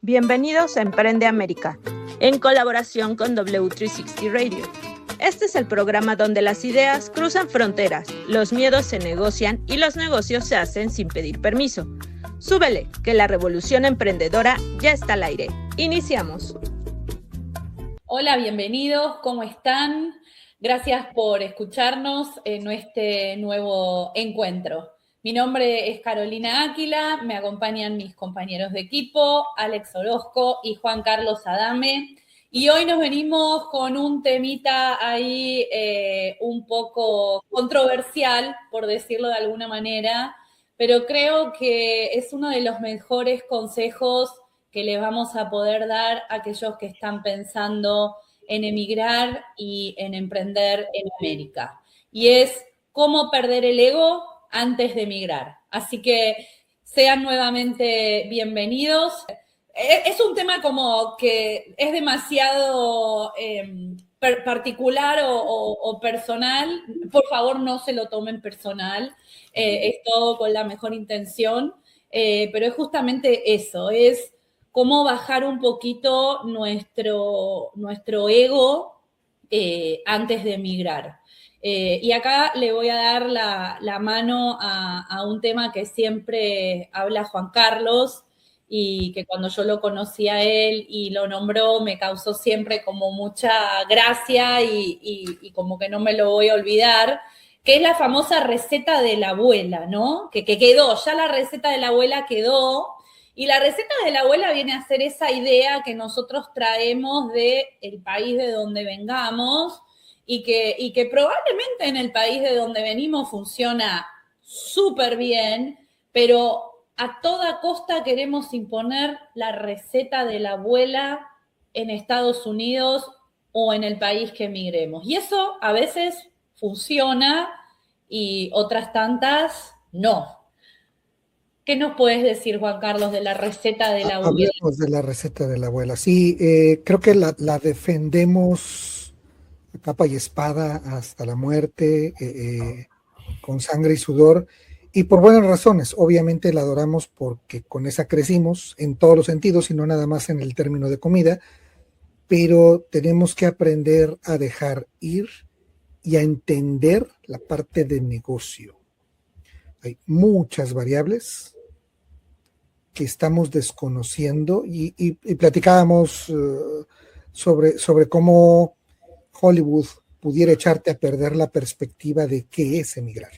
Bienvenidos a Emprende América, en colaboración con W360 Radio. Este es el programa donde las ideas cruzan fronteras, los miedos se negocian y los negocios se hacen sin pedir permiso. Súbele, que la revolución emprendedora ya está al aire. Iniciamos. Hola, bienvenidos, ¿cómo están? Gracias por escucharnos en este nuevo encuentro. Mi nombre es Carolina Áquila, me acompañan mis compañeros de equipo, Alex Orozco y Juan Carlos Adame. Y hoy nos venimos con un temita ahí un poco controversial, por decirlo de alguna manera, pero creo que es uno de los mejores consejos que les vamos a poder dar a aquellos que están pensando en emigrar y en emprender en América. Y es cómo perder el ego antes de emigrar. Así que sean nuevamente bienvenidos. Es un tema como que es demasiado particular o personal. Por favor, no se lo tomen personal. Es todo con la mejor intención. Pero es justamente eso, es cómo bajar un poquito nuestro ego antes de emigrar. Y acá le voy a dar la mano a un tema que siempre habla Juan Carlos y que cuando yo lo conocí a él y lo nombró me causó siempre como mucha gracia y como que no me lo voy a olvidar, que es la famosa receta de la abuela, ¿no? Que quedó, ya la receta de la abuela quedó. Y la receta de la abuela viene a ser esa idea que nosotros traemos del país de donde vengamos y que probablemente en el país de donde venimos funciona súper bien, pero a toda costa queremos imponer la receta de la abuela en Estados Unidos o en el país que emigremos. Y eso a veces funciona y otras tantas no. ¿Qué nos puedes decir, Juan Carlos, de la receta de la abuela? Hablemos de la receta de la abuela. Sí, creo que la defendemos a capa y espada hasta la muerte, con sangre y sudor, y por buenas razones. Obviamente la adoramos porque con esa crecimos en todos los sentidos y no nada más en el término de comida, pero tenemos que aprender a dejar ir y a entender la parte de negocio. Hay muchas variables que estamos desconociendo y platicábamos sobre cómo Hollywood pudiera echarte a perder la perspectiva de qué es emigrar.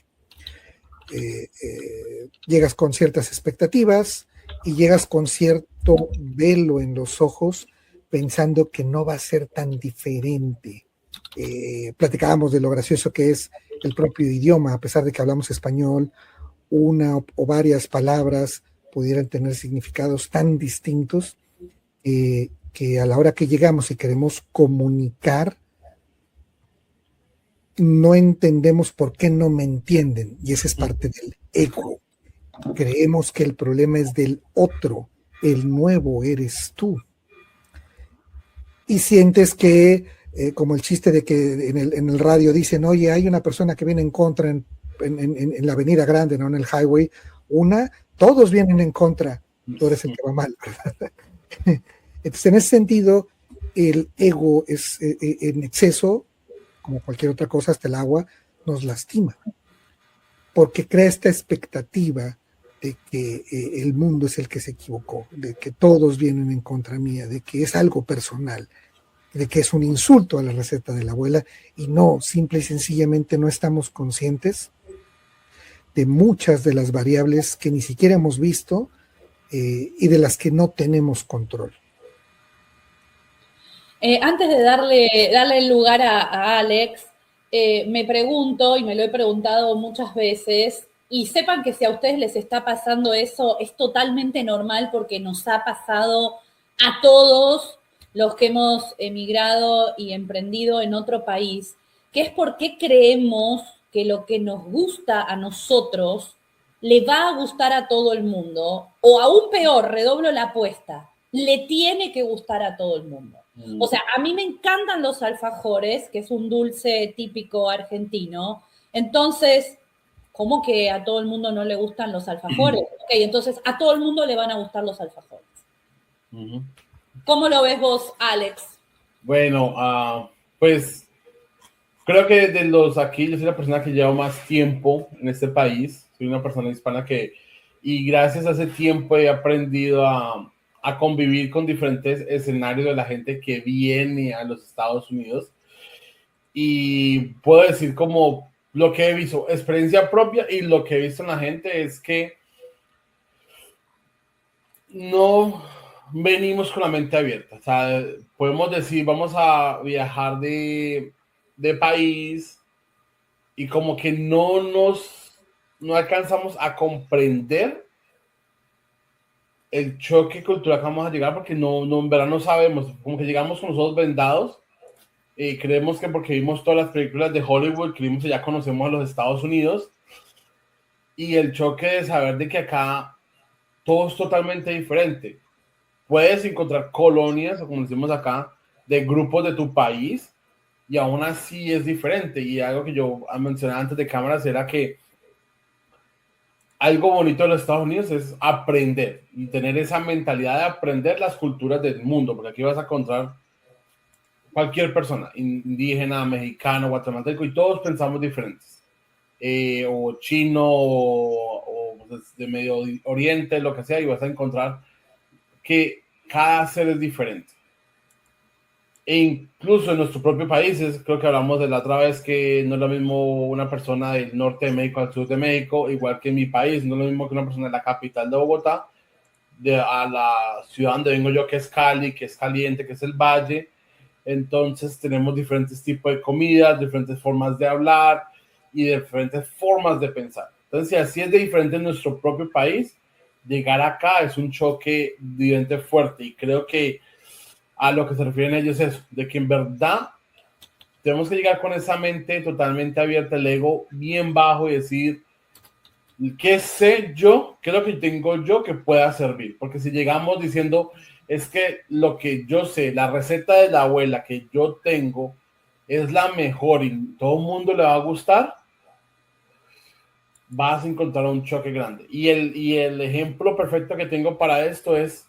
Llegas con ciertas expectativas y llegas con cierto velo en los ojos pensando que no va a ser tan diferente. Platicábamos de lo gracioso que es el propio idioma, a pesar de que hablamos español, una o varias palabras pudieran tener significados tan distintos que a la hora que llegamos y queremos comunicar, no entendemos por qué no me entienden, y esa es parte del ego. Creemos que el problema es del otro, el nuevo eres tú. Y sientes que, como el chiste de que en el radio dicen, oye, hay una persona que viene en contra en la avenida grande, no en el highway, todos vienen en contra, tú eres el que va mal, ¿verdad? Entonces, en ese sentido, el ego es en exceso, como cualquier otra cosa, hasta el agua, nos lastima, porque crea esta expectativa de que el mundo es el que se equivocó, de que todos vienen en contra mía, de que es algo personal, de que es un insulto a la receta de la abuela, y no, simple y sencillamente no estamos conscientes de muchas de las variables que ni siquiera hemos visto y de las que no tenemos control. Antes de darle el lugar a Alex, me pregunto, y me lo he preguntado muchas veces, y sepan que si a ustedes les está pasando eso, es totalmente normal porque nos ha pasado a todos los que hemos emigrado y emprendido en otro país, que es por qué creemos que lo que nos gusta a nosotros le va a gustar a todo el mundo, o aún peor, redoblo la apuesta, le tiene que gustar a todo el mundo. O sea, a mí me encantan los alfajores, que es un dulce típico argentino. Entonces, ¿cómo que a todo el mundo no le gustan los alfajores? Ok, entonces a todo el mundo le van a gustar los alfajores. Ujú. ¿Cómo lo ves vos, Alex? Bueno, pues creo que de los aquí, yo soy la persona que lleva más tiempo en este país. Soy una persona hispana y gracias a ese tiempo he aprendido a convivir con diferentes escenarios de la gente que viene a los Estados Unidos. Y puedo decir como lo que he visto, experiencia propia y lo que he visto en la gente es que no venimos con la mente abierta. O sea, podemos decir, vamos a viajar de país y como que no alcanzamos a comprender el choque cultural que vamos a llegar porque en verdad no sabemos, como que llegamos con los ojos vendados y creemos que porque vimos todas las películas de Hollywood, creímos que ya conocemos a los Estados Unidos y el choque de saber de que acá todo es totalmente diferente. Puedes encontrar colonias, o como decimos acá, de grupos de tu país y aún así es diferente. Y algo que yo mencionaba antes de cámaras era que algo bonito de los Estados Unidos es aprender y tener esa mentalidad de aprender las culturas del mundo, porque aquí vas a encontrar cualquier persona, indígena, mexicano, guatemalteco, y todos pensamos diferentes. O chino, o de Medio Oriente, lo que sea, y vas a encontrar que cada ser es diferente. E incluso en nuestro propio país, creo que hablamos de la otra vez que no es lo mismo una persona del norte de México al sur de México, igual que en mi país, no es lo mismo que una persona de la capital de Bogotá, a la ciudad donde vengo yo, que es Cali, que es caliente, que es el Valle. Entonces tenemos diferentes tipos de comidas, diferentes formas de hablar y diferentes formas de pensar. Entonces, si así es de diferente en nuestro propio país, llegar acá es un choque diferente fuerte y creo que a lo que se refieren ellos es eso, de que en verdad tenemos que llegar con esa mente totalmente abierta, el ego bien bajo y decir, ¿qué sé yo? ¿Qué es lo que tengo yo que pueda servir? Porque si llegamos diciendo, es que lo que yo sé, la receta de la abuela que yo tengo es la mejor y todo el mundo le va a gustar, vas a encontrar un choque grande. Y el ejemplo perfecto que tengo para esto es,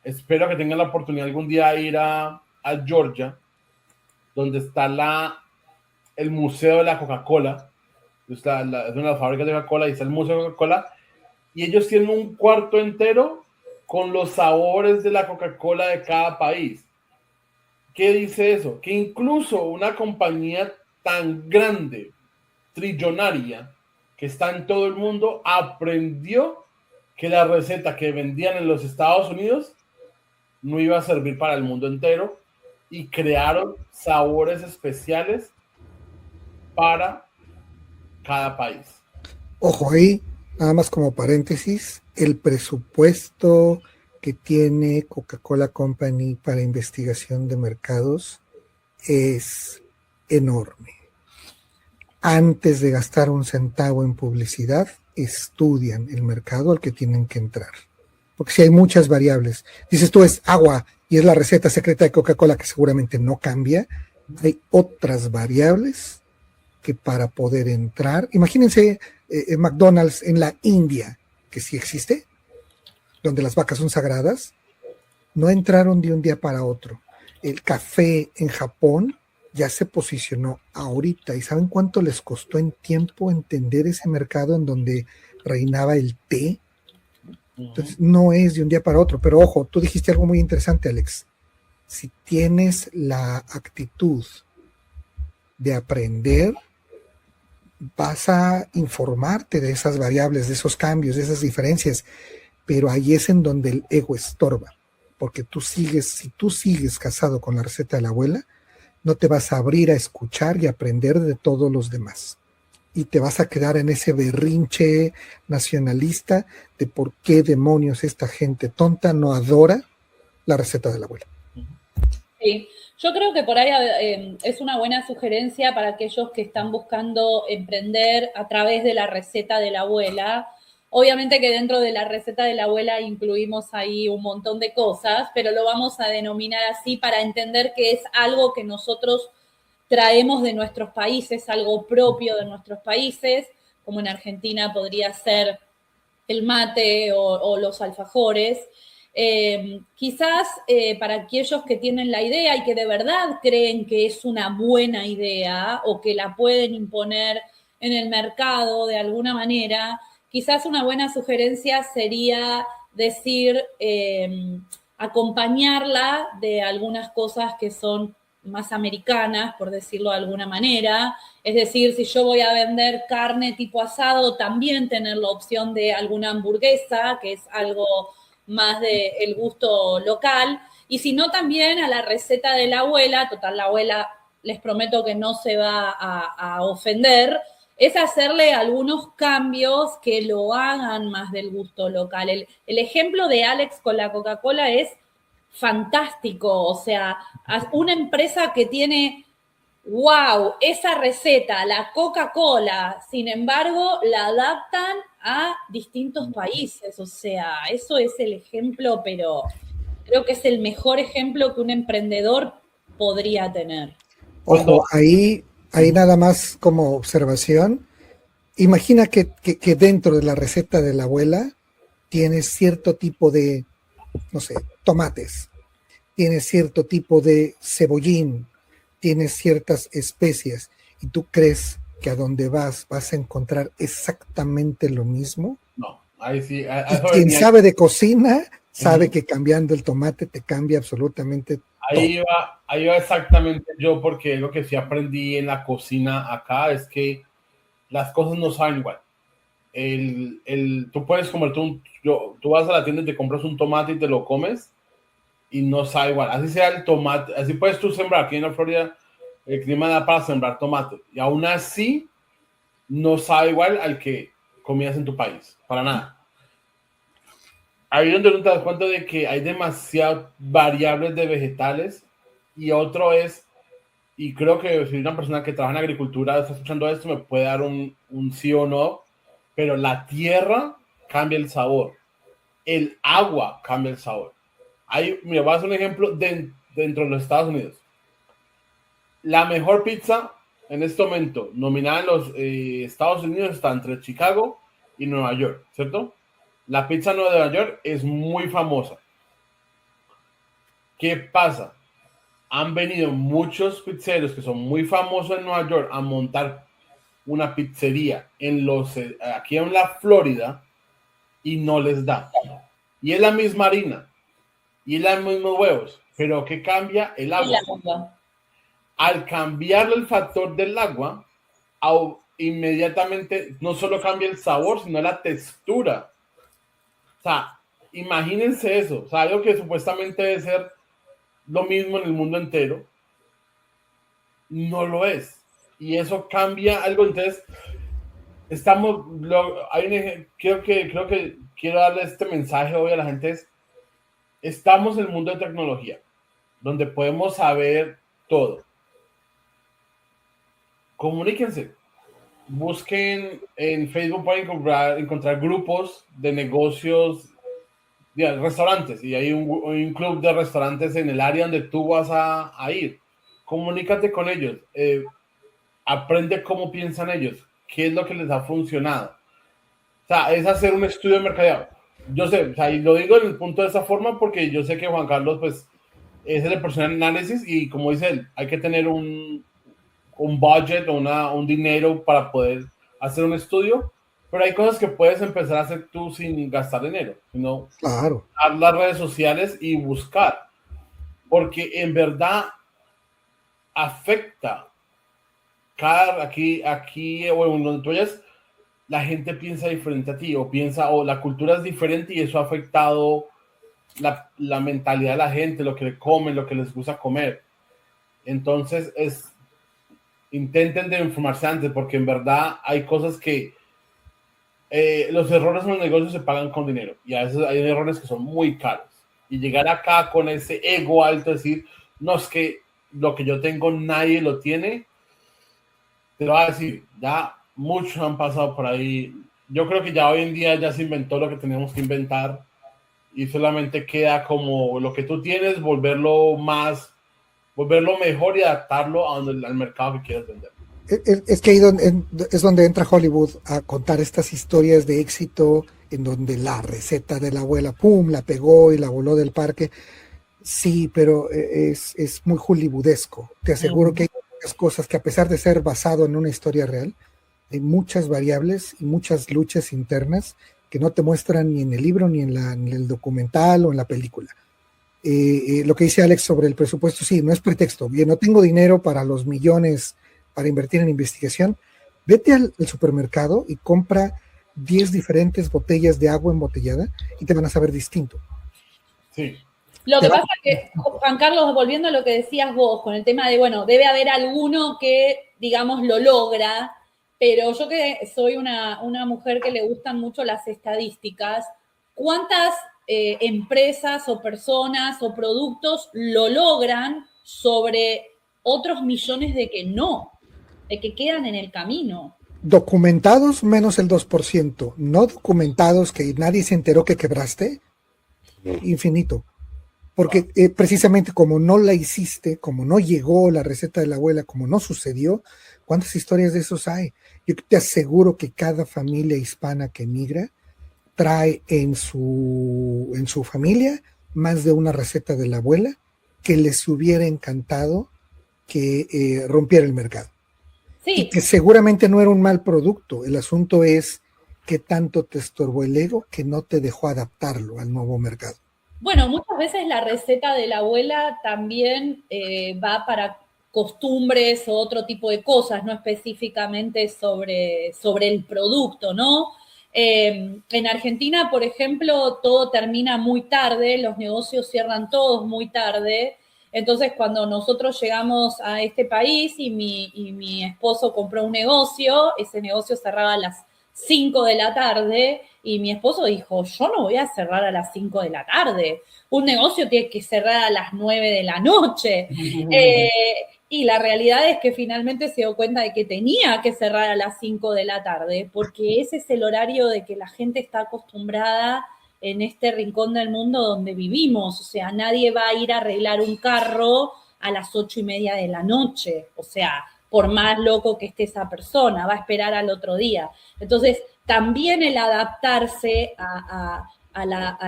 espero que tengan la oportunidad algún día de ir a Georgia, donde está el Museo de la Coca-Cola. Es una de las fábricas de Coca-Cola y está el Museo de Coca-Cola. Y ellos tienen un cuarto entero con los sabores de la Coca-Cola de cada país. ¿Qué dice eso? Que incluso una compañía tan grande, trillonaria, que está en todo el mundo, aprendió que la receta que vendían en los Estados Unidos no iba a servir para el mundo entero y crearon sabores especiales para cada país. Ojo ahí, nada más como paréntesis, el presupuesto que tiene Coca-Cola Company para investigación de mercados es enorme. Antes de gastar un centavo en publicidad, estudian el mercado al que tienen que entrar. Porque si hay muchas variables, dices tú es agua y es la receta secreta de Coca-Cola que seguramente no cambia, hay otras variables que para poder entrar, imagínense McDonald's en la India, que sí existe, donde las vacas son sagradas, no entraron de un día para otro. El café en Japón ya se posicionó ahorita, y ¿saben cuánto les costó en tiempo entender ese mercado en donde reinaba el té? Entonces no es de un día para otro, pero ojo, tú dijiste algo muy interesante, Alex. Si tienes la actitud de aprender, vas a informarte de esas variables, de esos cambios, de esas diferencias, pero ahí es en donde el ego estorba, porque si tú sigues casado con la receta de la abuela, no te vas a abrir a escuchar y aprender de todos los demás. Y te vas a quedar en ese berrinche nacionalista de por qué demonios esta gente tonta no adora la receta de la abuela. Sí, yo creo que por ahí es una buena sugerencia para aquellos que están buscando emprender a través de la receta de la abuela. Obviamente que dentro de la receta de la abuela incluimos ahí un montón de cosas, pero lo vamos a denominar así para entender que es algo que nosotros traemos de nuestros países, algo propio de nuestros países, como en Argentina podría ser el mate o los alfajores. Quizás para aquellos que tienen la idea y que de verdad creen que es una buena idea o que la pueden imponer en el mercado de alguna manera, quizás una buena sugerencia sería decir, acompañarla de algunas cosas que son más americanas, por decirlo de alguna manera. Es decir, si yo voy a vender carne tipo asado, también tener la opción de alguna hamburguesa, que es algo más del gusto local. Y si no, también a la receta de la abuela, total, la abuela, les prometo que no se va a ofender, es hacerle algunos cambios que lo hagan más del gusto local. El ejemplo de Alex con la Coca-Cola es fantástico. O sea, una empresa que tiene, wow, esa receta, la Coca-Cola, sin embargo, la adaptan a distintos países. O sea, eso es el ejemplo, pero creo que es el mejor ejemplo que un emprendedor podría tener. Ojo, ahí nada más como observación. Imagina que dentro de la receta de la abuela tienes cierto tipo de, no sé, tomates, tienes cierto tipo de cebollín, tienes ciertas especias, y tú crees que a donde vas a encontrar exactamente lo mismo. No, ahí sí. Y quien sabe de cocina sabe que cambiando el tomate te cambia absolutamente ahí todo. Ahí va exactamente yo, porque lo que sí aprendí en la cocina acá es que las cosas no saben igual. Tú puedes comerte tú vas a la tienda y te compras un tomate y te lo comes y no sabe igual. Así sea el tomate, así puedes tú sembrar. Aquí en la Florida el clima da para sembrar tomate y aún así no sabe igual al que comías en tu país, para nada. Ahí donde no te das cuenta de que hay demasiadas variables de vegetales, y otro es, y creo que si una persona que trabaja en agricultura está escuchando esto me puede dar un sí o no, pero la tierra cambia el sabor, el agua cambia el sabor. Mira, voy a hacer un ejemplo dentro de los Estados Unidos. La mejor pizza en este momento nominada en los Estados Unidos está entre Chicago y Nueva York, ¿cierto? La pizza de Nueva York es muy famosa. ¿Qué pasa? Han venido muchos pizzeros que son muy famosos en Nueva York a montar una pizzería aquí en la Florida y no les da. Y es la misma harina y es los mismos huevos, pero ¿qué cambia? El agua. Al cambiarle el factor del agua, inmediatamente no solo cambia el sabor, sino la textura. O sea, imagínense eso. O sea, algo que supuestamente debe ser lo mismo en el mundo entero, no lo es. Y eso cambia algo. Entonces, creo que quiero darle este mensaje hoy a la gente. Estamos en el mundo de tecnología, donde podemos saber todo. Comuníquense. Busquen en Facebook, pueden encontrar grupos de negocios, de restaurantes, y hay un club de restaurantes en el área donde tú vas a ir. Comunícate con ellos, aprende cómo piensan ellos, qué es lo que les ha funcionado. O sea, es hacer un estudio de mercadeo. Yo sé, o sea, y lo digo en el punto de esa forma porque yo sé que Juan Carlos, pues, es el personal análisis, y como dice él, hay que tener un budget o un dinero para poder hacer un estudio, pero hay cosas que puedes empezar a hacer tú sin gastar dinero, sino claro, a las redes sociales y buscar, porque en verdad afecta aquí o en donde tú vayas, la gente piensa diferente a ti, o la cultura es diferente, y eso ha afectado la mentalidad de la gente, lo que comen, lo que les gusta comer. Entonces intenten de informarse antes, porque en verdad hay cosas que los errores en los negocios se pagan con dinero, y a veces hay errores que son muy caros, y llegar acá con ese ego alto, decir, no, es que lo que yo tengo nadie lo tiene, te lo voy a decir, ya muchos han pasado por ahí. Yo creo que ya hoy en día ya se inventó lo que teníamos que inventar, y solamente queda como lo que tú tienes, volverlo mejor y adaptarlo al mercado que quieres vender. Es que ahí es donde entra Hollywood a contar estas historias de éxito en donde la receta de la abuela, pum, la pegó y la voló del parque. Sí, pero es muy hollywoodesco. Te aseguro que hay muchas cosas que, a pesar de ser basado en una historia real, hay muchas variables y muchas luchas internas que no te muestran ni en el libro, ni en el documental o en la película. Lo que dice Alex sobre el presupuesto, sí, no es pretexto. Bien, no tengo dinero para los millones para invertir en investigación. Vete al supermercado y compra 10 diferentes botellas de agua embotellada y te van a saber distinto. Sí. Lo que pasa es que, Juan Carlos, volviendo a lo que decías vos, con el tema de, bueno, debe haber alguno que, digamos, lo logra, pero yo que soy una mujer que le gustan mucho las estadísticas, ¿cuántas empresas o personas o productos lo logran sobre otros millones de que no, de que quedan en el camino? Documentados menos el 2%, no documentados que nadie se enteró que quebraste, infinito. Porque precisamente como no la hiciste, como no llegó la receta de la abuela, como no sucedió, ¿cuántas historias de esos hay? Yo te aseguro que cada familia hispana que emigra trae en su familia más de una receta de la abuela que les hubiera encantado que rompiera el mercado. Sí. Y que seguramente no era un mal producto. El asunto es que tanto te estorbó el ego que no te dejó adaptarlo al nuevo mercado. Bueno, muchas veces la receta de la abuela también va para costumbres o otro tipo de cosas, no específicamente sobre el producto, ¿no? En Argentina, por ejemplo, todo termina muy tarde, los negocios cierran todos muy tarde. Entonces, cuando nosotros llegamos a este país y mi esposo compró un negocio, ese negocio cerraba a las 5 de la tarde y mi esposo dijo, yo no voy a cerrar a las 5 de la tarde, un negocio tiene que cerrar a las 9 de la noche. Y la realidad es que finalmente se dio cuenta de que tenía que cerrar a las 5 de la tarde, porque ese es el horario de que la gente está acostumbrada en este rincón del mundo donde vivimos. O sea, nadie va a ir a arreglar un carro a las 8:30 de la noche. O sea, por más loco que esté esa persona, va a esperar al otro día. Entonces, también el adaptarse a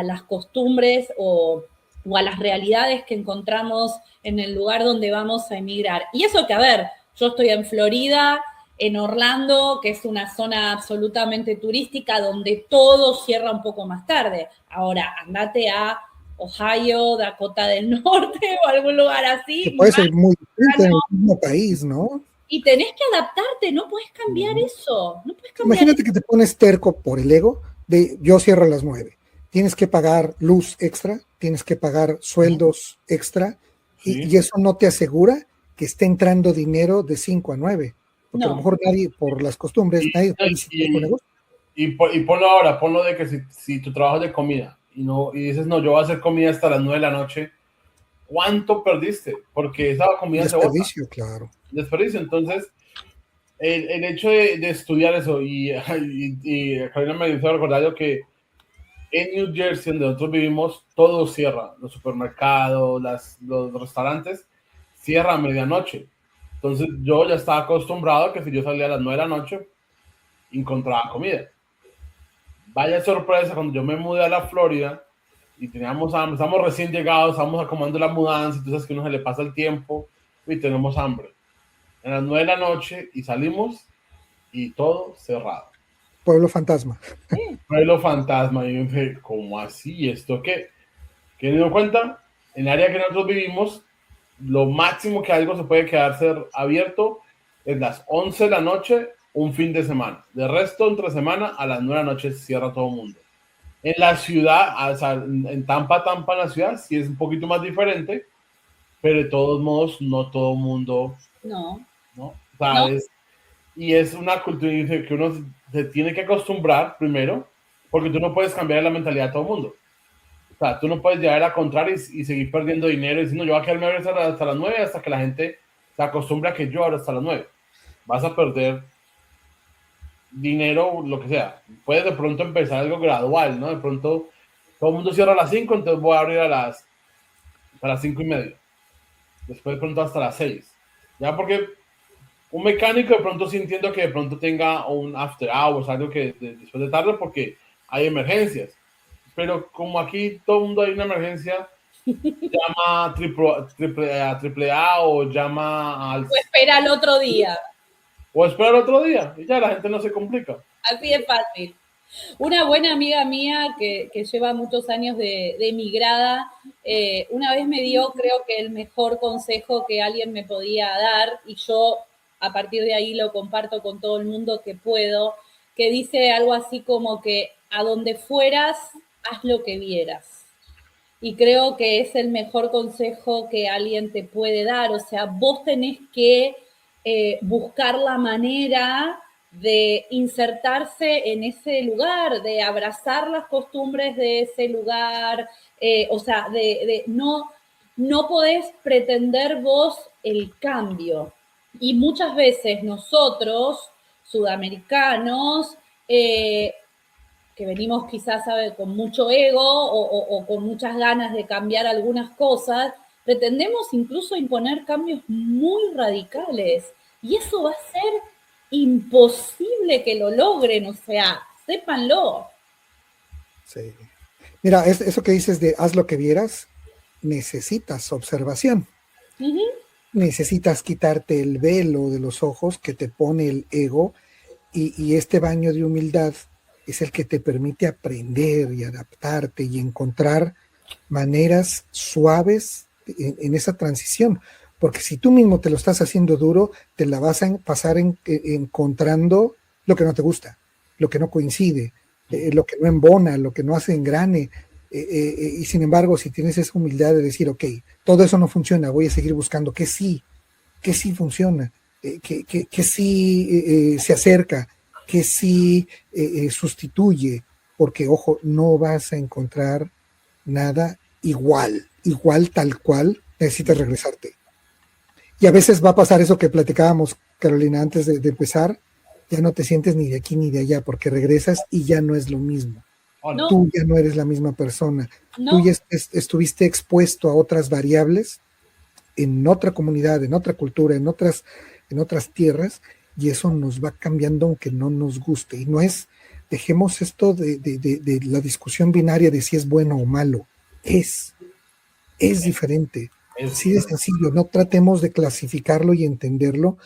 las costumbres o a las realidades que encontramos en el lugar donde vamos a emigrar. Y eso que, a ver, yo estoy en Florida, en Orlando, que es una zona absolutamente turística donde todo cierra un poco más tarde. Ahora, andate a Ohio, Dakota del Norte o algún lugar así. Que puede ser muy diferente en el mismo país, ¿no? Y tenés que adaptarte, no puedes cambiar eso. No puedes cambiar. Imagínate que te pones terco por el ego de yo cierro a las 9. Tienes que pagar luz extra, tienes que pagar sueldos extra, y eso no te asegura que esté entrando dinero de 5 a 9. Porque a lo mejor nadie, por las costumbres, nadie puede visitar tu negocio. Y ponlo de que si tu trabajo es de comida y dices, no, yo voy a hacer comida hasta las 9 de la noche, ¿cuánto perdiste? Porque esa comida se bota. Desperdicio, claro. Desperdicio. Entonces, el hecho de estudiar eso, y Carolina me hizo recordar yo que en New Jersey, donde nosotros vivimos, todo cierra. Los supermercados, los restaurantes cierran a medianoche. Entonces, yo ya estaba acostumbrado a que si yo salía a las 9 de la noche, encontraba comida. Vaya sorpresa, cuando yo me mudé a la Florida y teníamos hambre, estamos recién llegados, estábamos acomodando la mudanza, entonces que uno se le pasa el tiempo y tenemos hambre. A las 9 de la noche y salimos y todo cerrado. Pueblo fantasma. Pueblo fantasma. Y yo dije, ¿cómo así? ¿Esto qué? ¿Qué me dio cuenta? En el área que nosotros vivimos, lo máximo que algo se puede quedar abierto es las 11 de la noche, un fin de semana. De resto, entre semana, a las 9 de la noche cierra todo el mundo. En la ciudad, o sea, en Tampa, la ciudad, sí es un poquito más diferente, pero de todos modos, no todo el mundo. No. ¿Sabes? No. Y es una cultura que uno se tiene que acostumbrar primero, porque tú no puedes cambiar la mentalidad de todo el mundo. O sea, tú no puedes llegar a contrar y seguir perdiendo dinero diciendo yo voy a quedarme hasta las 9 hasta que la gente se acostumbre a que yo abra hasta las 9. Vas a perder dinero, lo que sea. Puedes de pronto empezar algo gradual, ¿no? De pronto todo el mundo cierra a las 5, entonces voy a abrir a las 5:30. Después de pronto hasta las 6. Ya porque un mecánico de pronto sí entiendo que de pronto tenga un after hours, algo que después de tarde, porque hay emergencias. Pero como aquí todo el mundo hay una emergencia, llama a triple A o llama al... O espera el otro día. O espera el otro día y ya la gente no se complica. Así de fácil. Una buena amiga mía que lleva muchos años de emigrada, una vez me dio, creo que el mejor consejo que alguien me podía dar, y yo a partir de ahí lo comparto con todo el mundo que puedo, que dice algo así como que a donde fueras, haz lo que vieras. Y creo que es el mejor consejo que alguien te puede dar. O sea, vos tenés que buscar la manera de insertarse en ese lugar, de abrazar las costumbres de ese lugar, o sea, no podés pretender vos el cambio. Y muchas veces nosotros, sudamericanos, que venimos quizás, ¿sabe?, con mucho ego o con muchas ganas de cambiar algunas cosas, pretendemos incluso imponer cambios muy radicales. Y eso va a ser imposible que lo logren, o sea, sépanlo. Sí. Mira, eso que dices de haz lo que vieras, necesitas observación. Uh-huh. Necesitas quitarte el velo de los ojos que te pone el ego y este baño de humildad es el que te permite aprender y adaptarte y encontrar maneras suaves en esa transición. Porque si tú mismo te lo estás haciendo duro, te la vas a pasar encontrando lo que no te gusta, lo que no coincide, lo que no embona, lo que no hace engrane. Y sin embargo, si tienes esa humildad de decir, ok, todo eso no funciona, voy a seguir buscando que sí funciona, que sí se acerca, que sí sustituye, porque, ojo, no vas a encontrar nada igual tal cual, necesitas regresarte. Y a veces va a pasar eso que platicábamos, Carolina, antes de empezar, ya no te sientes ni de aquí ni de allá, porque regresas y ya no es lo mismo. No. Tú ya no eres la misma persona. No. Tú ya estuviste expuesto a otras variables en otra comunidad, en otra cultura, en otras tierras, y eso nos va cambiando aunque no nos guste. Y no es, dejemos esto de la discusión binaria de si es bueno o malo. Es diferente. Así de sencillo, no tratemos de clasificarlo y entenderlo,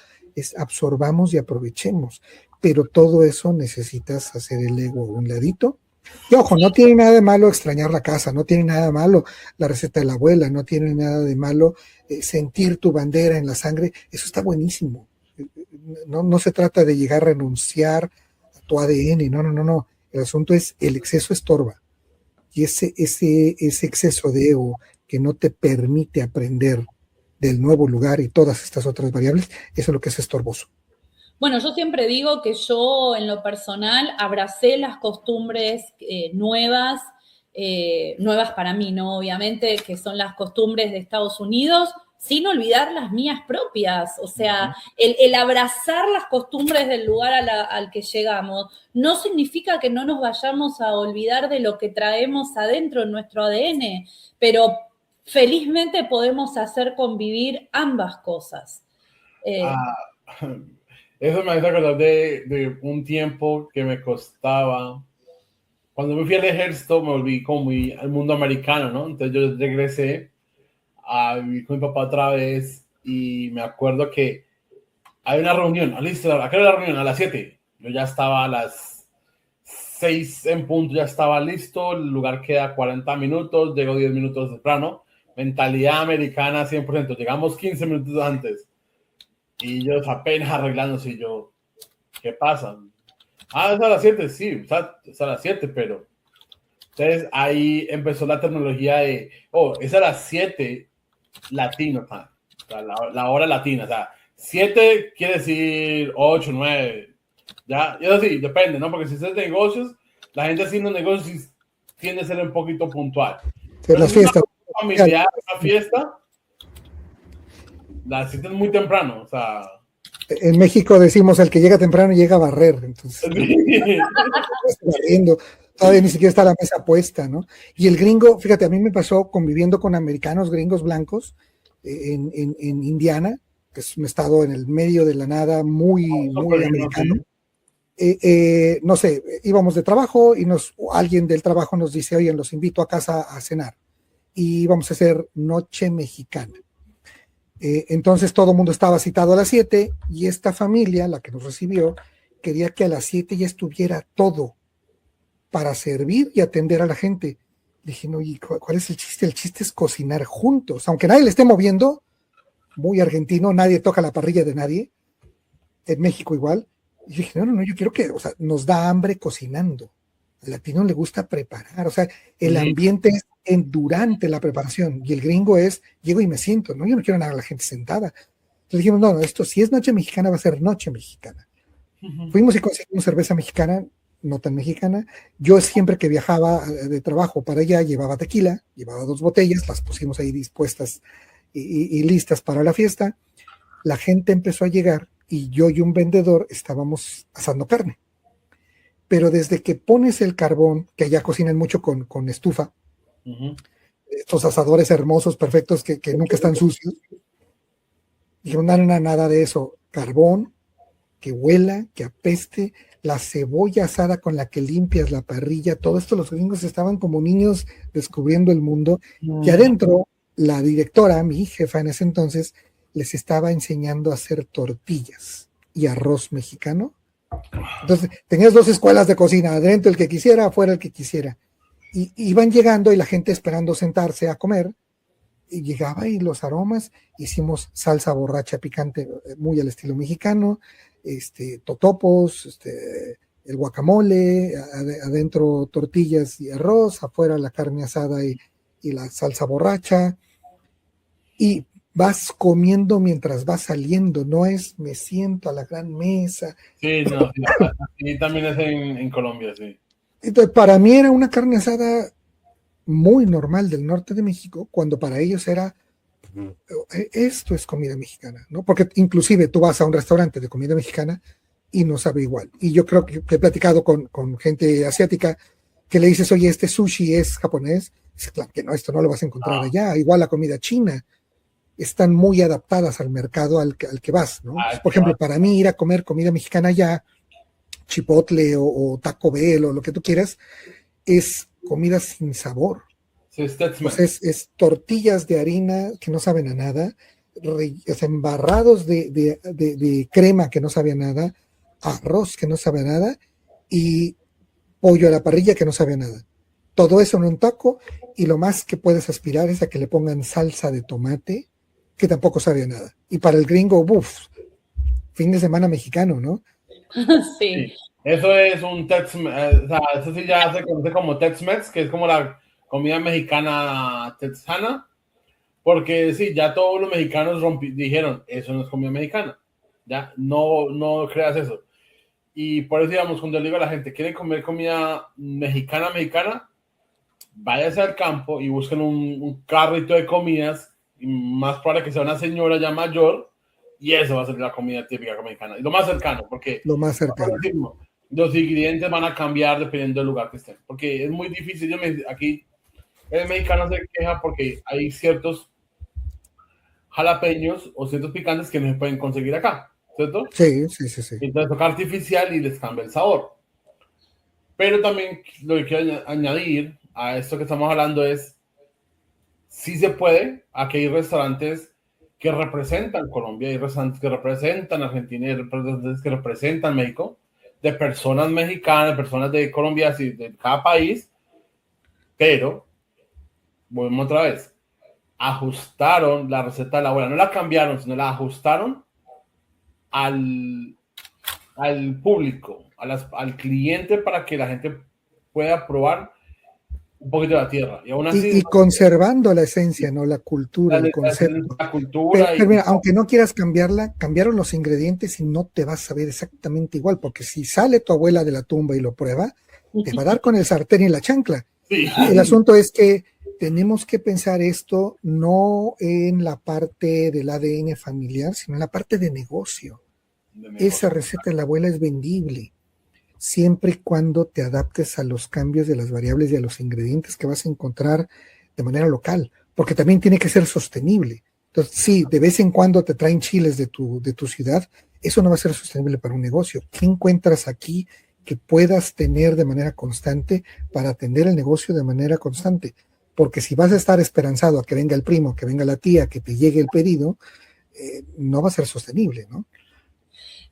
absorbamos y aprovechemos, pero todo eso necesitas hacer el ego a un ladito. Y ojo, no tiene nada de malo extrañar la casa, no tiene nada de malo la receta de la abuela, no tiene nada de malo sentir tu bandera en la sangre, eso está buenísimo. No se trata de llegar a renunciar a tu ADN, no, el asunto es el exceso estorba, y ese exceso de ego que no te permite aprender del nuevo lugar y todas estas otras variables, eso es lo que es estorboso. Bueno, yo siempre digo que yo en lo personal abracé las costumbres nuevas para mí, ¿no? obviamente, que son las costumbres de Estados Unidos, sin olvidar las mías propias. O sea, el abrazar las costumbres del lugar al que llegamos no significa que no nos vayamos a olvidar de lo que traemos adentro en nuestro ADN, pero felizmente podemos hacer convivir ambas cosas. Eso me hace acordar de un tiempo que me costaba. Cuando me fui al ejército me volví como muy al mundo americano, ¿no? Entonces yo regresé a vivir con mi papá otra vez y me acuerdo que hay una reunión. ¿Listo? ¿A qué hora es la reunión? A las 7. Yo ya estaba a las 6 en punto, ya estaba listo. El lugar queda 40 minutos, llego 10 minutos temprano. Mentalidad americana 100%. Llegamos 15 minutos antes. Y yo apenas arreglándose y yo, ¿qué pasa? Es a las 7, sí, es a las 7, pero... Entonces ahí empezó la tecnología de, es a las 7 latino, o sea, la hora latina, o sea, 7 quiere decir 8, 9, ya, y eso sí, depende, ¿no? Porque si es de negocios, la gente haciendo negocios tiende a ser un poquito puntual. Pero las fiestas. Familiar, una fiesta, la 7 es muy temprano, o sea... En México decimos, el que llega temprano llega a barrer, entonces... barriendo. Todavía ni siquiera está la mesa puesta, ¿no? Y el gringo, fíjate, a mí me pasó conviviendo con americanos gringos blancos en Indiana, que es un estado en el medio de la nada muy americano. no sé, íbamos de trabajo y alguien del trabajo nos dice, oye, los invito a casa a cenar y vamos a hacer noche mexicana. Entonces todo el mundo estaba citado a las 7 y esta familia, la que nos recibió, quería que a las 7 ya estuviera todo para servir y atender a la gente. Dije, no, ¿y cuál es el chiste? El chiste es cocinar juntos, aunque nadie le esté moviendo, muy argentino, nadie toca la parrilla de nadie, en México igual. Y yo dije, no, yo quiero que, o sea, nos da hambre cocinando. Al latino le gusta preparar, o sea, el ambiente es durante la preparación, y el gringo es, llego y me siento, ¿no? Yo no quiero nada a la gente sentada. Entonces dijimos, no, esto si es noche mexicana, va a ser noche mexicana. Fuimos y conseguimos cerveza mexicana, no tan mexicana. Yo siempre que viajaba de trabajo para allá, llevaba tequila, llevaba 2 botellas, las pusimos ahí dispuestas y listas para la fiesta. La gente empezó a llegar y yo y un vendedor estábamos asando carne. Pero desde que pones el carbón, que allá cocinan mucho con estufa, estos asadores hermosos, perfectos, que nunca están sucios, dijeron, no, nada de eso, carbón, que huela, que apeste, la cebolla asada con la que limpias la parrilla, todo esto los gringos estaban como niños descubriendo el mundo, y adentro la directora, mi jefa en ese entonces, les estaba enseñando a hacer tortillas y arroz mexicano. Entonces tenías 2 escuelas de cocina, adentro el que quisiera, afuera el que quisiera, y iban llegando y la gente esperando sentarse a comer, y llegaba y los aromas, hicimos salsa borracha picante muy al estilo mexicano, totopos, el guacamole, adentro tortillas y arroz, afuera la carne asada y la salsa borracha, y vas comiendo mientras vas saliendo, no es me siento a la gran mesa. Sí, no, sí, también es en Colombia, sí. Entonces, para mí era una carne asada muy normal del norte de México, cuando para ellos era, esto es comida mexicana, ¿no? Porque inclusive tú vas a un restaurante de comida mexicana y no sabe igual. Y yo creo que he platicado con gente asiática que le dices, oye, este sushi es japonés. Dice, claro que no, esto no lo vas a encontrar allá. Igual la comida china. Están muy adaptadas al mercado al que vas, ¿no? Por ejemplo, para mí ir a comer comida mexicana allá, Chipotle o Taco Bell o lo que tú quieras, es comida sin sabor. Sí, pues es tortillas de harina que no saben a nada, embarrados de crema que no sabe a nada, arroz que no sabe a nada y pollo a la parrilla que no sabe a nada. Todo eso en un taco, y lo más que puedes aspirar es a que le pongan salsa de tomate, que tampoco sabe a nada. Y para el gringo, fin de semana mexicano, ¿no? Sí. Eso es un Tex-Mex, o sea, eso sí ya se conoce como Tex-Mex, que es como la comida mexicana texana, porque sí, ya todos los mexicanos dijeron, eso no es comida mexicana, ya, no creas eso. Y por eso, digamos, cuando le digo a la gente, ¿quieren comer comida mexicana? Váyase al campo y busquen un carrito de comidas, y más probable que sea una señora ya mayor, y eso va a ser la comida típica mexicana. Y lo más cercano, porque los ingredientes van a cambiar dependiendo del lugar que estén. Porque es muy difícil. Aquí el mexicano se queja porque hay ciertos jalapeños o ciertos picantes que no se pueden conseguir acá, ¿cierto? Sí. Entonces toca artificial y les cambia el sabor. Pero también lo que quiero añadir a esto que estamos hablando es, sí se puede, aquí hay restaurantes que representan Colombia, hay restaurantes que representan Argentina, hay restaurantes que representan México, de personas mexicanas, personas de Colombia, así, de cada país, pero, volvemos otra vez, ajustaron la receta de la abuela, no la cambiaron, sino la ajustaron al público, al cliente, para que la gente pueda probar un poquito de la tierra. Y aún así, y conservando la esencia, ¿no? La cultura, el concepto. La cultura pero mira, aunque no quieras cambiarla, cambiaron los ingredientes y no te vas a ver exactamente igual, porque si sale tu abuela de la tumba y lo prueba, te va a dar con el sartén y la chancla. Sí. El asunto es que tenemos que pensar esto no en la parte del ADN familiar, sino en la parte de negocio. Esa receta de la abuela es vendible, siempre y cuando te adaptes a los cambios de las variables y a los ingredientes que vas a encontrar de manera local, porque también tiene que ser sostenible. Entonces, sí, de vez en cuando te traen chiles de tu ciudad, eso no va a ser sostenible para un negocio. ¿Qué encuentras aquí que puedas tener de manera constante para atender el negocio de manera constante? Porque si vas a estar esperanzado a que venga el primo, que venga la tía, que te llegue el pedido, no va a ser sostenible, ¿no?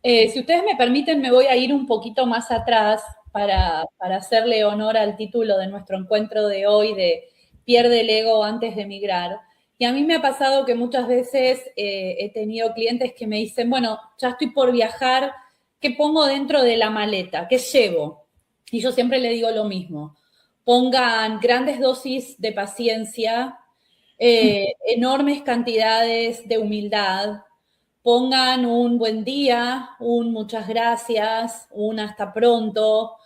Si ustedes me permiten, me voy a ir un poquito más atrás para hacerle honor al título de nuestro encuentro de hoy de Pierde el ego antes de emigrar. Y a mí me ha pasado que muchas veces he tenido clientes que me dicen, bueno, ya estoy por viajar, ¿qué pongo dentro de la maleta? ¿Qué llevo? Y yo siempre le digo lo mismo. Pongan grandes dosis de paciencia, enormes cantidades de humildad, pongan un buen día, un muchas gracias, un hasta pronto,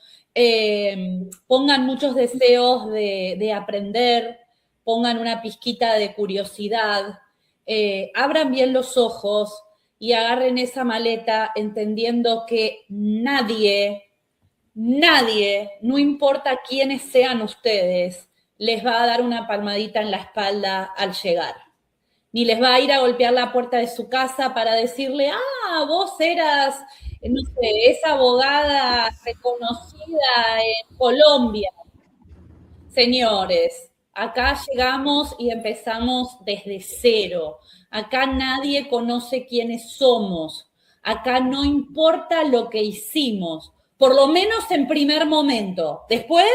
pongan muchos deseos de aprender, pongan una pizquita de curiosidad, abran bien los ojos y agarren esa maleta entendiendo que nadie, no importa quiénes sean ustedes, les va a dar una palmadita en la espalda al llegar. Ni les va a ir a golpear la puerta de su casa para decirle, vos eras, no sé, esa abogada reconocida en Colombia. Señores, acá llegamos y empezamos desde cero. Acá nadie conoce quiénes somos. Acá no importa lo que hicimos, por lo menos en primer momento. Después,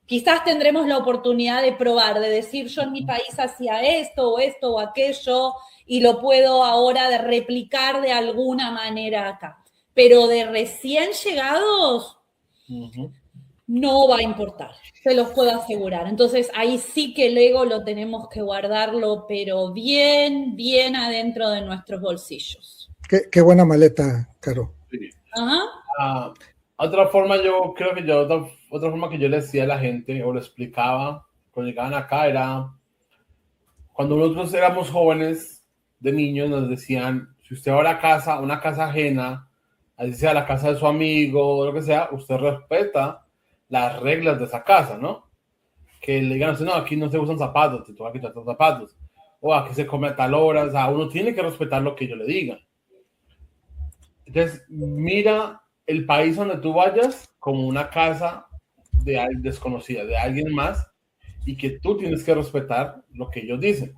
quizás tendremos la oportunidad de probar, de decir yo en mi país hacía esto o aquello y lo puedo ahora de replicar de alguna manera acá. Pero de recién llegados, no va a importar, se los puedo asegurar. Entonces ahí sí que el ego lo tenemos que guardarlo, pero bien, bien adentro de nuestros bolsillos. Qué buena maleta, Caro. Sí. Ajá. Otra forma, yo creo que otra forma que yo le decía a la gente o le explicaba cuando llegaban acá era cuando nosotros éramos jóvenes de niños nos decían, si usted va a la casa, una casa ajena, así sea la casa de su amigo o lo que sea, usted respeta las reglas de esa casa, ¿no? Que le digan, no, aquí no se usan zapatos, te toca quitar los zapatos, o aquí se come a tal hora, o sea, uno tiene que respetar lo que ellos le digan. Entonces, mira el país donde tú vayas como una casa de alguien desconocida, de alguien más, y que tú tienes que respetar lo que ellos dicen.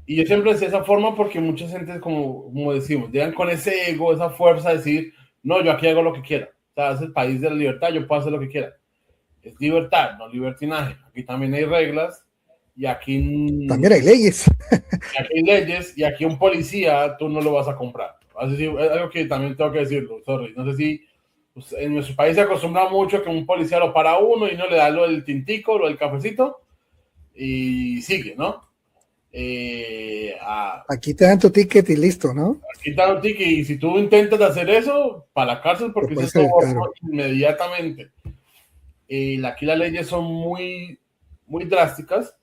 Y yo siempre decía esa forma porque mucha gente, como decimos, llegan con ese ego, esa fuerza de decir, no, yo aquí hago lo que quiera. O sea, es el país de la libertad, yo puedo hacer lo que quiera. Es libertad, no libertinaje. Aquí también hay reglas y aquí... También hay leyes. Aquí hay leyes y aquí un policía tú no lo vas a comprar. Así es algo que también tengo que decirlo, sorry. No sé si pues, en nuestro país se acostumbra mucho que un policía lo para a uno y no le da lo del tintico, lo del cafecito y sigue, ¿no? Aquí te dan tu ticket y listo, ¿no? Aquí te dan un ticket y si tú intentas hacer eso, para la cárcel porque se sobornó inmediatamente. Aquí las leyes son muy, muy drásticas,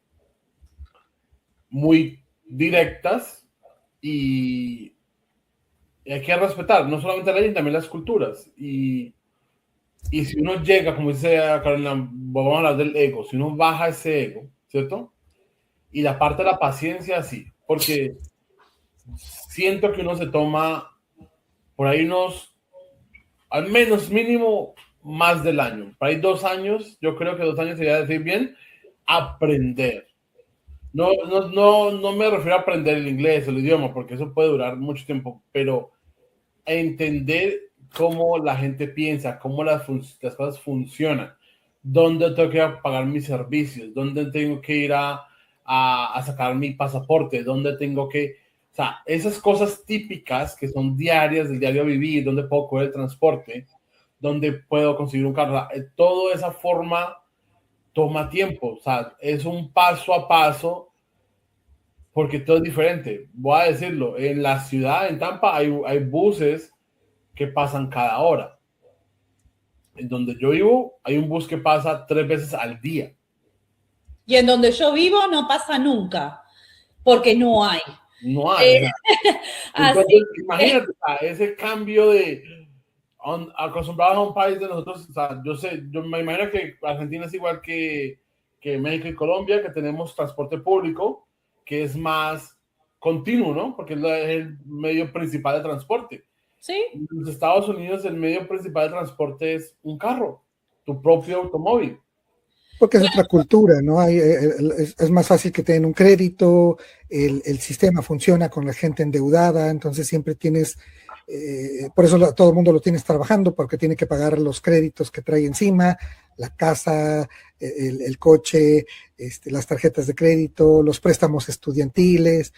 muy directas y hay que respetar no solamente la ley, también las culturas. Y si uno llega, como dice Carolina, vamos a hablar del ego, si uno baja ese ego, ¿cierto? Y la parte de la paciencia, sí, porque siento que uno se toma por ahí al menos mínimo, más del año. Por ahí 2 años, yo creo que 2 años sería decir bien, aprender. No me refiero a aprender el inglés, el idioma, porque eso puede durar mucho tiempo, pero a entender cómo la gente piensa, cómo las cosas funcionan, dónde tengo que ir a pagar mis servicios, dónde tengo que ir a sacar mi pasaporte, dónde tengo que... O sea, esas cosas típicas que son diarias del diario vivir, dónde puedo coger el transporte, dónde puedo conseguir un carro, toda esa forma toma tiempo, o sea, es un paso a paso porque todo es diferente. Voy a decirlo, en la ciudad, en Tampa, hay buses que pasan cada hora. En donde yo vivo, hay un bus que pasa 3 veces al día. Y en donde yo vivo no pasa nunca, porque no hay. No hay. Entonces, imagínate, ese cambio de acostumbrados a un país de nosotros, o sea, yo me imagino que Argentina es igual que México y Colombia, que tenemos transporte público, que es más continuo, ¿no? Porque es el medio principal de transporte. Sí. En los Estados Unidos el medio principal de transporte es un carro, tu propio principal de transporte es un carro, tu propio automóvil. Porque es otra cultura, ¿no? Es más fácil que te den un crédito, el sistema funciona con la gente endeudada, entonces siempre tienes, por eso todo el mundo lo tienes trabajando, porque tiene que pagar los créditos que trae encima, la casa, el coche, las tarjetas de crédito, los préstamos estudiantiles,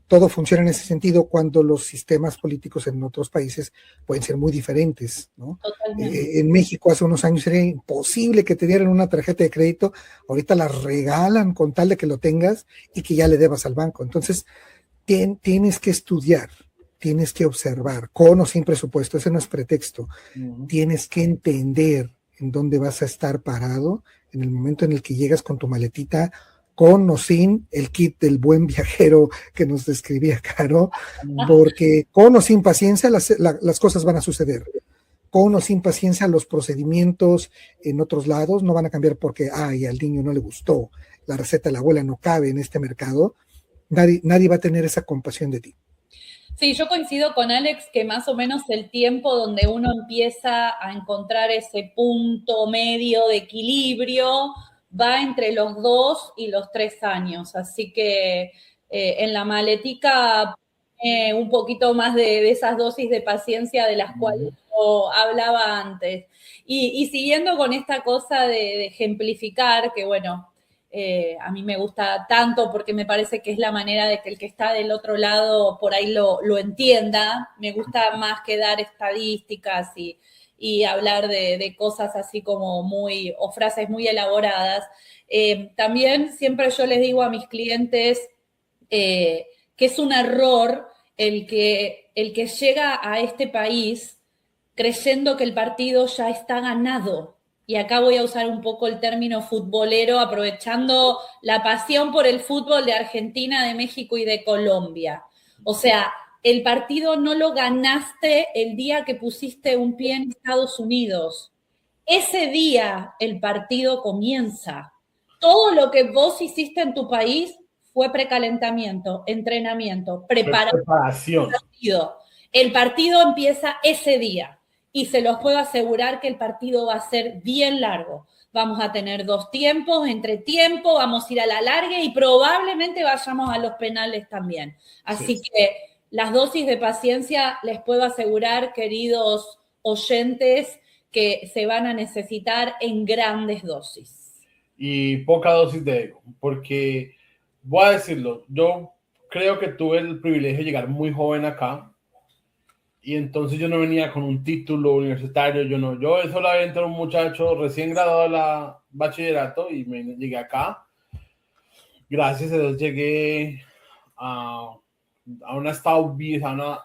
todo funciona en ese sentido cuando los sistemas políticos en otros países pueden ser muy diferentes, ¿no? En México hace unos años era imposible que te dieran una tarjeta de crédito, ahorita la regalan con tal de que lo tengas y que ya le debas al banco. Entonces, tienes que estudiar, tienes que observar, con o sin presupuesto, ese no es pretexto. Tienes que entender en dónde vas a estar parado en el momento en el que llegas con tu maletita, con o sin el kit del buen viajero que nos describía Caro, porque con o sin paciencia las cosas van a suceder. Con o sin paciencia los procedimientos en otros lados no van a cambiar porque al niño no le gustó, la receta de la abuela no cabe en este mercado. Nadie va a tener esa compasión de ti. Sí, yo coincido con Alex que más o menos el tiempo donde uno empieza a encontrar ese punto medio de equilibrio va entre los 2 y los 3 años. Así que en la maletica un poquito más de esas dosis de paciencia de las cuales yo hablaba antes. Y siguiendo con esta cosa de ejemplificar, que bueno, a mí me gusta tanto porque me parece que es la manera de que el que está del otro lado por ahí lo entienda. Me gusta más que dar estadísticas y hablar de cosas así como o frases muy elaboradas. También siempre yo les digo a mis clientes que es un error el que llega a este país creyendo que el partido ya está ganado. Y acá voy a usar un poco el término futbolero, aprovechando la pasión por el fútbol de Argentina, de México y de Colombia. O sea, el partido no lo ganaste el día que pusiste un pie en Estados Unidos. Ese día el partido comienza. Todo lo que vos hiciste en tu país fue precalentamiento, entrenamiento, preparación. El partido empieza ese día. Y se los puedo asegurar que el partido va a ser bien largo. Vamos a tener 2 tiempos, entretiempo, vamos a ir a la larga y probablemente vayamos a los penales también. Así que las dosis de paciencia les puedo asegurar, queridos oyentes, que se van a necesitar en grandes dosis. Y poca dosis de ego, porque voy a decirlo, yo creo que tuve el privilegio de llegar muy joven acá. Y entonces yo no venía con un título universitario, yo solamente era un muchacho recién graduado de la bachillerato y me llegué acá. Gracias a Dios llegué a una estabilidad, a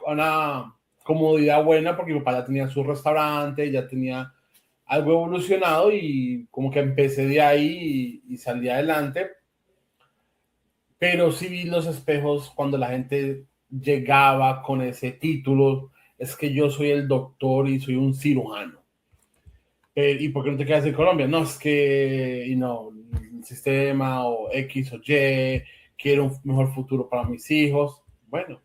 una comodidad buena porque mi papá ya tenía su restaurante, ya tenía algo evolucionado y como que empecé de ahí y salí adelante. Pero sí vi los espejos cuando la gente llegaba con ese título, es que yo soy el doctor y soy un cirujano. ¿Y por qué no te quedas en Colombia? No, es que el sistema o X o Y, quiero un mejor futuro para mis hijos. Bueno,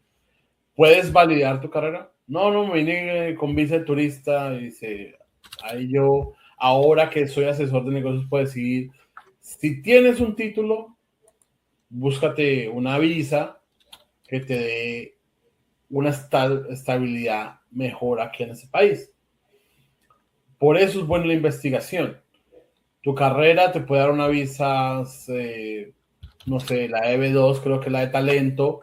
¿puedes validar tu carrera? No, me vine con visa de turista y dice, ahí yo, ahora que soy asesor de negocios, puedo decidir, si tienes un título, búscate una visa que te dé una estabilidad mejor aquí en ese país. Por eso es buena la investigación. Tu carrera te puede dar una visa, no sé, la EB2, creo que la de talento,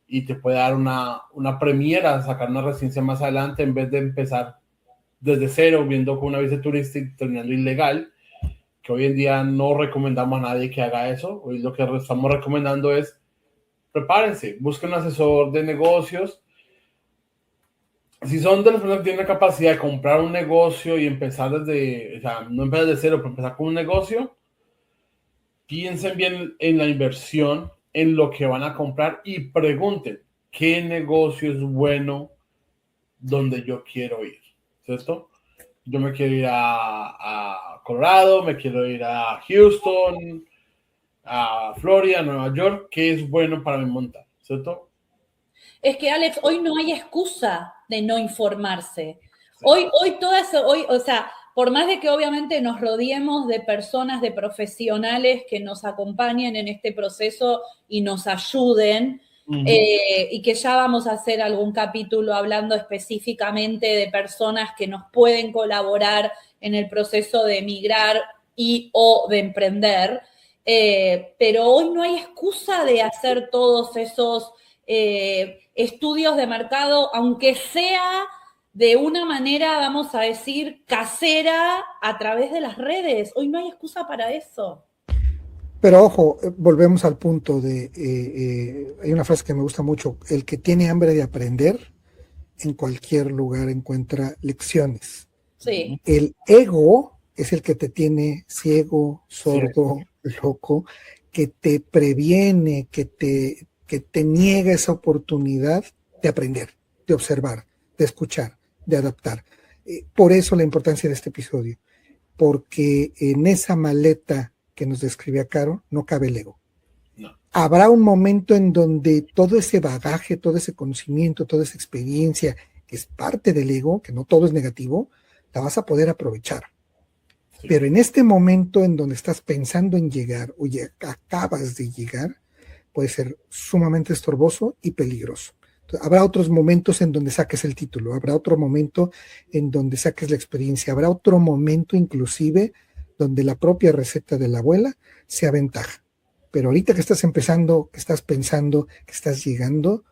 y te puede dar una premiera, sacar una residencia más adelante, en vez de empezar desde cero, viendo con una visa turista y terminando ilegal, que hoy en día no recomendamos a nadie que haga eso. Hoy lo que estamos recomendando es prepárense, busquen un asesor de negocios. Si son de las personas que tienen la capacidad de comprar un negocio y empezar desde, o sea, no empezar desde cero, pero empezar con un negocio, piensen bien en la inversión, en lo que van a comprar y pregunten qué negocio es bueno donde yo quiero ir, ¿cierto? Yo me quiero ir a Colorado, me quiero ir a Houston, a Florida, Nueva York, ¿qué es bueno para mí montar? ¿Cierto? Es que, Alex, hoy no hay excusa de no informarse. Sí. Hoy todo eso, o sea, por más de que obviamente nos rodeemos de personas, de profesionales que nos acompañen en este proceso y nos ayuden, y que ya vamos a hacer algún capítulo hablando específicamente de personas que nos pueden colaborar en el proceso de emigrar y o de emprender, pero hoy no hay excusa de hacer todos esos estudios de mercado, aunque sea de una manera, vamos a decir, casera a través de las redes. Hoy no hay excusa para eso. Pero ojo, volvemos al punto de, hay una frase que me gusta mucho, el que tiene hambre de aprender, en cualquier lugar encuentra lecciones. Sí. El ego es el que te tiene ciego, sordo, loco, que te previene, que te niega esa oportunidad de aprender, de observar, de escuchar, de adaptar. Por eso la importancia de este episodio, porque en esa maleta que nos describía Caro no cabe el ego. No. Habrá un momento en donde todo ese bagaje, todo ese conocimiento, toda esa experiencia, que es parte del ego, que no todo es negativo, la vas a poder aprovechar. Sí. Pero en este momento en donde estás pensando en llegar o ya acabas de llegar, puede ser sumamente estorboso y peligroso. Entonces, habrá otros momentos en donde saques el título, habrá otro momento en donde saques la experiencia, habrá otro momento inclusive donde la propia receta de la abuela sea ventaja. Pero ahorita que estás empezando, que estás pensando, que estás llegando,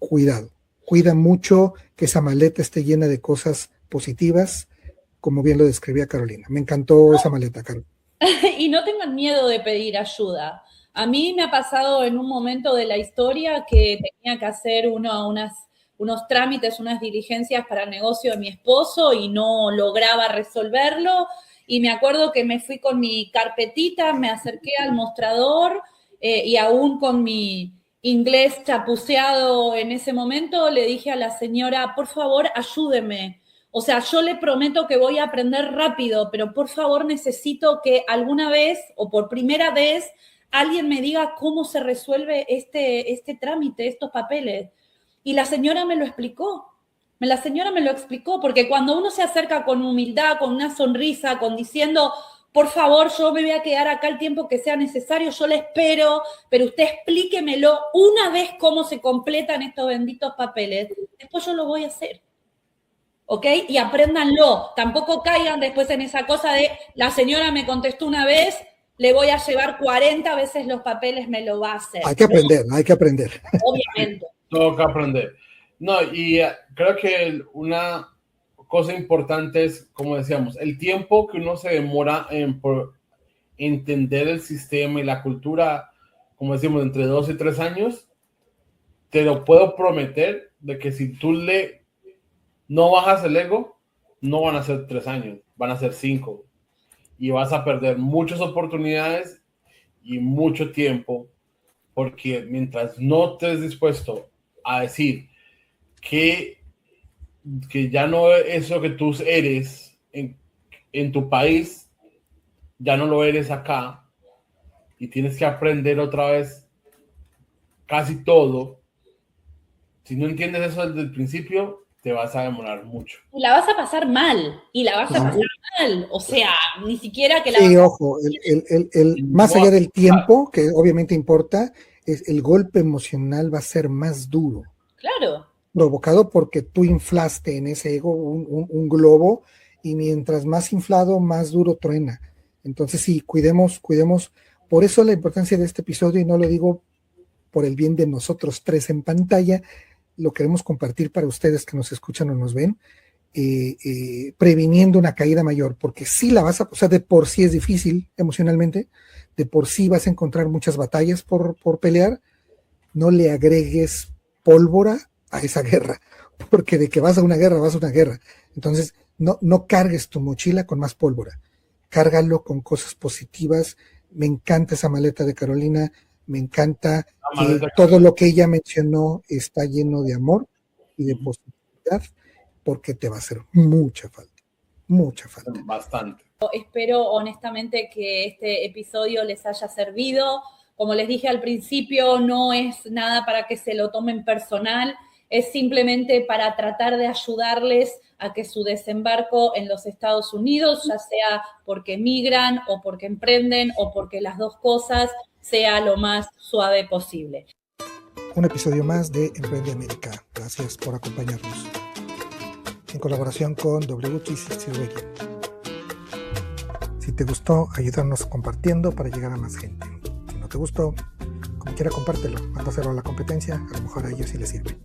cuidado. Cuida mucho que esa maleta esté llena de cosas positivas, como bien lo describía Carolina. Me encantó esa maleta, Carol. Y no tengan miedo de pedir ayuda. A mí me ha pasado en un momento de la historia que tenía que hacer unos trámites, unas diligencias para el negocio de mi esposo y no lograba resolverlo. Y me acuerdo que me fui con mi carpetita, me acerqué al mostrador y aún con mi inglés chapuceado en ese momento, le dije a la señora, por favor, ayúdeme. O sea, yo le prometo que voy a aprender rápido, pero por favor necesito que alguna vez o por primera vez alguien me diga cómo se resuelve este trámite, estos papeles. Y la señora me lo explicó. La señora me lo explicó, porque cuando uno se acerca con humildad, con una sonrisa, con diciendo, por favor, yo me voy a quedar acá el tiempo que sea necesario, yo le espero, pero usted explíquemelo una vez cómo se completan estos benditos papeles, después yo lo voy a hacer. ¿Ok? Y apréndanlo. Tampoco caigan después en esa cosa de, la señora me contestó una vez, le voy a llevar 40 veces los papeles, me lo va a hacer. Hay que aprender, ¿no? Hay que aprender. Obviamente. Tengo que aprender. No, y creo que una cosa importante es, como decíamos, el tiempo que uno se demora por entender el sistema y la cultura, como decimos, entre 2 y 3 años, te lo puedo prometer de que si tú no bajas el ego, no van a ser 3 años, van a ser 5. Y vas a perder muchas oportunidades y mucho tiempo, porque mientras no estés dispuesto a decir que ya no es lo que tú eres en tu país, ya no lo eres acá, y tienes que aprender otra vez casi todo. Si no entiendes eso desde el principio, te vas a demorar mucho. Y la vas a pasar mal, o sea, ni siquiera que la sí, vas a... ojo, más allá del tiempo, que obviamente importa, el golpe emocional va a ser más duro. Claro. Provocado porque tú inflaste en ese ego un globo, y mientras más inflado, más duro truena. Entonces sí, cuidemos. Por eso la importancia de este episodio, y no lo digo por el bien de nosotros tres en pantalla, lo queremos compartir para ustedes que nos escuchan o nos ven, previniendo una caída mayor, porque sí la vas a, o sea, de por sí es difícil emocionalmente, de por sí vas a encontrar muchas batallas por pelear. No le agregues pólvora a esa guerra, porque de que vas a una guerra, vas a una guerra. Entonces, no cargues tu mochila con más pólvora, cárgalo con cosas positivas. Me encanta esa maleta de Carolina, me encanta que todo lo que ella mencionó está lleno de amor y de positividad, porque te va a hacer mucha falta. Bastante. Espero honestamente que este episodio les haya servido. Como les dije al principio, no es nada para que se lo tomen personal, es simplemente para tratar de ayudarles a que su desembarco en los Estados Unidos, ya sea porque migran o porque emprenden o porque las dos cosas, sea lo más suave posible. Un episodio más de Emprende América. Gracias por acompañarnos. En colaboración con W360 Radio. Si te gustó, ayúdanos compartiendo para llegar a más gente. Si no te gustó, como quiera compártelo, mándaselo a la competencia, a lo mejor a ellos sí les sirve.